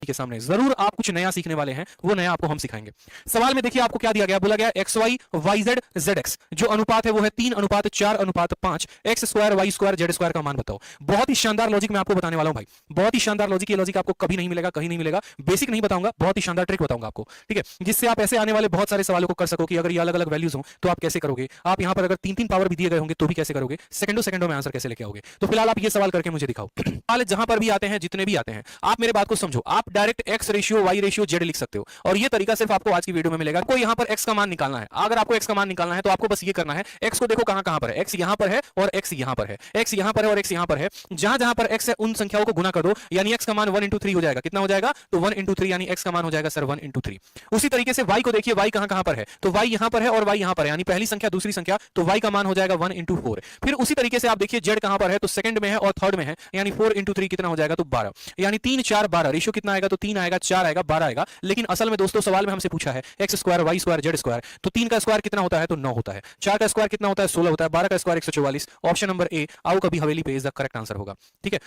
के सामने जरूर आप कुछ नया सीखने वाले हैं, वो नया आपको हम सिखाएंगे। सवाल में देखिए आपको क्या दिया गया, बोला गया X Y Y Z Z X, जो अनुपात है वो है 3:4:5, X square Y square Z square का मान बताओ। बहुत ही शानदार लॉजिक मैं आपको बताने वाला हूं भाई, बहुत ही शानदार लॉजिक। ये लॉजिक आपको कभी नहीं मिलेगा, कहीं नहीं मिलेगा। बेसिक नहीं बताऊंगा, बहुत ही शानदार ट्रिक बताऊंगा आपको, ठीक है, जिससे आप ऐसे आने वाले बहुत सारे सवालों को कर सको कि अगर ये अलग अलग वैल्यूज हो तो आप कैसे करोगे, आप यहां पर अगर 3-3 पावर भी दिए गए होंगे तो भी कैसे करोगे, सेकंडों सेकंडों में आंसर कैसे लेके आओगे। तो फिलहाल आप ये सवाल करके मुझे दिखाओ। सवाल जहां पर भी आते हैं, जितने भी आते हैं, आप मेरे बात को समझो, आप direct X ratio Y ratio Z लिख सकते हो, और ये तरीका सिर्फ आपको आज की वीडियो में मिलेगा। आपको यहां पर एक्स का मान निकालना है। अगर आपको एक्स का मान निकालना है तो आपको बस ये करना है, एक्स को देखो कहां कहां पर है, एक्स यहां पर है और एक्स यहां पर है, एक्स यहां पर है और एक्स यहां पर है। जहां जहां पर एक्स है उन संख्याओं को गुना कर दो, यानी एक्स का मान 1 into 3 हो जाएगा। कितना हो जाएगा, तो 1 into 3, यानी एक्स का मान हो जाएगा सर 1 into 3। उसी तरीके से वाई को देखिए, वाई कहां कहां पर है, तो वाई यहां पर है और वाई यहां पर है, यानी पहली संख्या दूसरी संख्या, तो वाई का मान हो जाएगा 1 into 4। फिर उसी तरीके से आप देखिए जेड कहां पर है, तो सेकंड में है और थर्ड में है, यानी 4 into 3 कितना हो जाएगा, तो 12, यानी 3 4 12 रेशियो कितना आएगा, तो 3 आएगा, 4 आएगा, 12 आएगा। लेकिन असल में दोस्तों सवाल में हमसे पूछा है X square Y square Z square, तो 3 का स्क्वायर कितना होता है, तो 9 होता है, 4 का स्क्वायर कितना होता है, 16 होता है, 12 का स्क्वायर 144। ऑप्शन नंबर ए आओ कभी हवेली पे इज द करेक्ट आंसर होगा, ठीक है।